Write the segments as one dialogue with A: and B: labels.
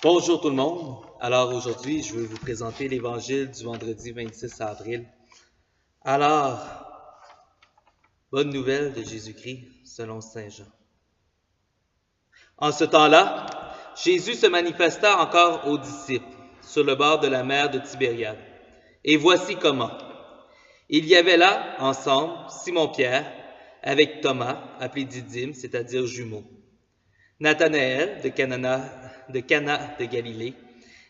A: Bonjour tout le monde. Alors aujourd'hui, je vais vous présenter l'évangile du vendredi 26 avril. Alors, bonne nouvelle de Jésus-Christ selon Saint Jean. En ce temps-là, Jésus se manifesta encore aux disciples sur le bord de la mer de Tibériade. Et voici comment. Il y avait là, ensemble, Simon-Pierre, avec Thomas, appelé Didyme, c'est-à-dire jumeau, Nathanaël de Cana de Galilée,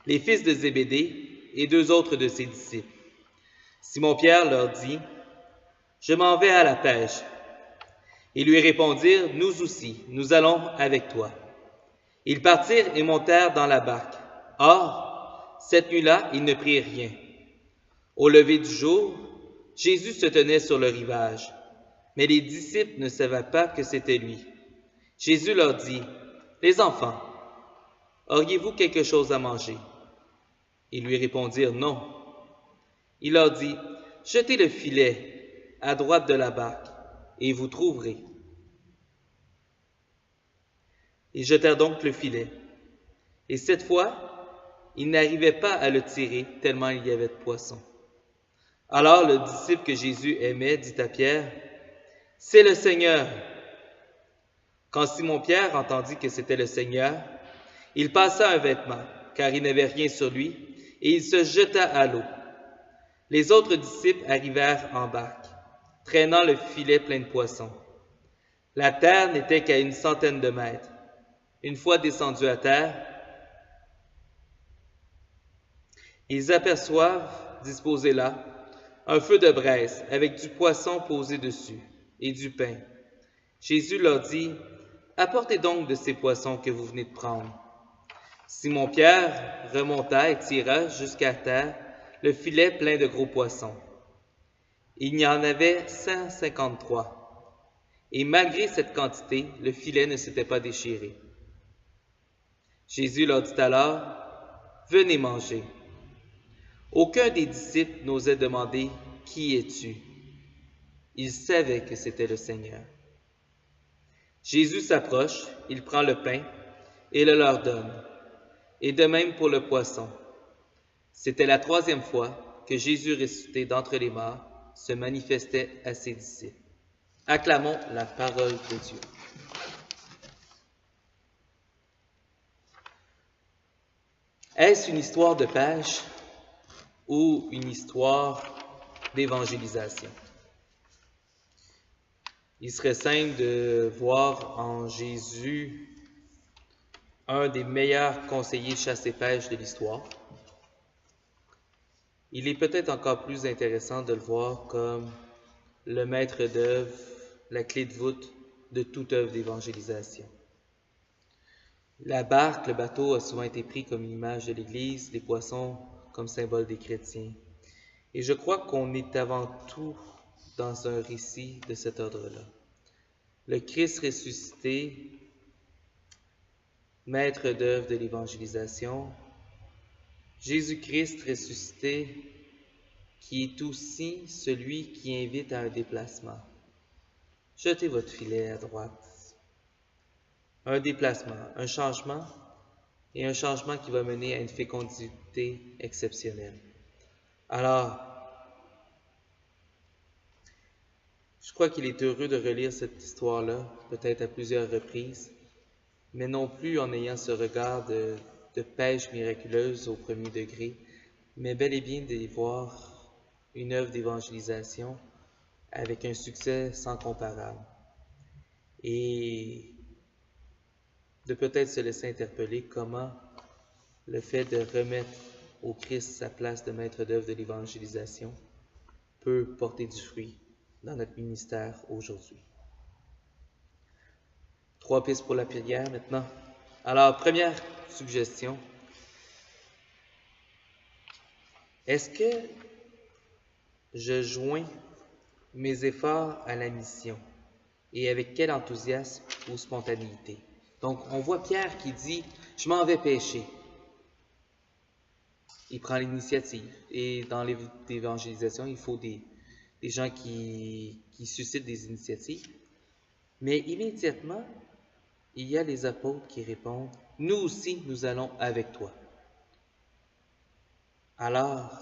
A: les fils de Zébédée et deux autres de ses disciples. Simon-Pierre leur dit, « Je m'en vais à la pêche. » Ils lui répondirent, « Nous aussi, nous allons avec toi. » Ils partirent et montèrent dans la barque. Or, cette nuit-là, ils ne prirent rien. Au lever du jour, Jésus se tenait sur le rivage, mais les disciples ne savaient pas que c'était lui. Jésus leur dit, « Les enfants, auriez-vous quelque chose à manger? » Ils lui répondirent, « Non. » Il leur dit, « Jetez le filet à droite de la barque, et vous trouverez. » Ils jetèrent donc le filet. Et cette fois, ils n'arrivaient pas à le tirer, tellement il y avait de poissons. Alors le disciple que Jésus aimait dit à Pierre, « C'est le Seigneur. » Quand Simon-Pierre entendit que c'était le Seigneur, il passa un vêtement, car il n'avait rien sur lui, et il se jeta à l'eau. Les autres disciples arrivèrent en barque, traînant le filet plein de poissons. La terre n'était qu'à 100 de mètres. Une fois descendus à terre, ils aperçoivent, disposé là, un feu de braise avec du poisson posé dessus et du pain. Jésus leur dit, « Apportez donc de ces poissons que vous venez de prendre. » Simon-Pierre remonta et tira jusqu'à terre le filet plein de gros poissons. Il y en avait 153. Et malgré cette quantité, le filet ne s'était pas déchiré. Jésus leur dit alors, « Venez manger. » Aucun des disciples n'osait demander, « Qui es-tu? » Ils savaient que c'était le Seigneur. Jésus s'approche, il prend le pain et le leur donne. Et de même pour le poisson. C'était la 3e fois que Jésus, ressuscité d'entre les morts, se manifestait à ses disciples. Acclamons la parole de Dieu. Est-ce une histoire de pêche ou une histoire d'évangélisation? Il serait simple de voir en Jésus un des meilleurs conseillers chasse et pêche de l'histoire. Il est peut-être encore plus intéressant de le voir comme le maître d'œuvre, la clé de voûte de toute œuvre d'évangélisation. La barque, le bateau, a souvent été pris comme une image de l'Église, les poissons comme symbole des chrétiens. Et je crois qu'on est avant tout dans un récit de cet ordre-là. Le Christ ressuscité, maître d'œuvre de l'évangélisation, Jésus-Christ ressuscité, qui est aussi celui qui invite à un déplacement. Jetez votre filet à droite. Un déplacement, un changement, et un changement qui va mener à une fécondité exceptionnelle. Alors, je crois qu'il est heureux de relire cette histoire-là, peut-être à plusieurs reprises, mais non plus en ayant ce regard de pêche miraculeuse au premier degré, mais bel et bien d'y voir une œuvre d'évangélisation avec un succès sans comparable. Et de peut-être se laisser interpeller comment le fait de remettre au Christ sa place de maître d'œuvre de l'évangélisation peut porter du fruit dans notre ministère aujourd'hui. 3 pistes pour la prière maintenant. Alors, première suggestion. Est-ce que je joins mes efforts à la mission et avec quel enthousiasme ou spontanéité? Donc, on voit Pierre qui dit « Je m'en vais pêcher ». Il prend l'initiative. Et dans l'évangélisation, il faut des gens qui suscitent des initiatives. Mais immédiatement, il y a les apôtres qui répondent nous aussi nous allons avec toi. Alors,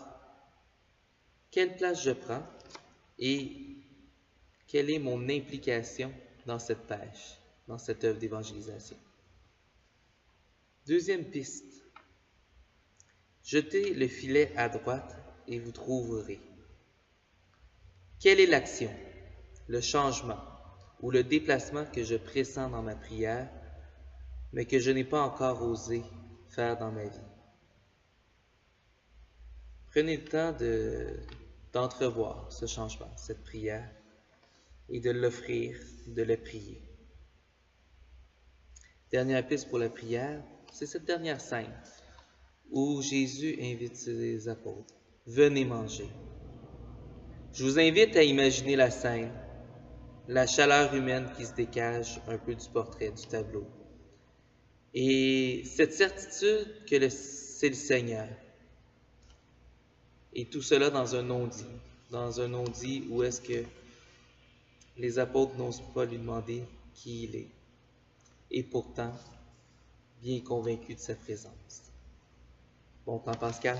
A: quelle place je prends et quelle est mon implication dans cette tâche, dans cette œuvre d'évangélisation? Deuxième piste. Jetez le filet à droite et vous trouverez. Quelle est l'action, le changement ou le déplacement que je pressens dans ma prière, mais que je n'ai pas encore osé faire dans ma vie? Prenez le temps d'entrevoir ce changement, cette prière, et de l'offrir, de le prier. Dernière piste pour la prière, c'est cette dernière scène où Jésus invite ses apôtres. Venez manger. Je vous invite à imaginer la scène, la chaleur humaine qui se dégage un peu du portrait, du tableau. Et cette certitude que c'est le Seigneur. Et tout cela dans un non-dit où est-ce que les apôtres n'osent pas lui demander qui il est. Et pourtant, bien convaincus de sa présence. Bon temps, Pascal.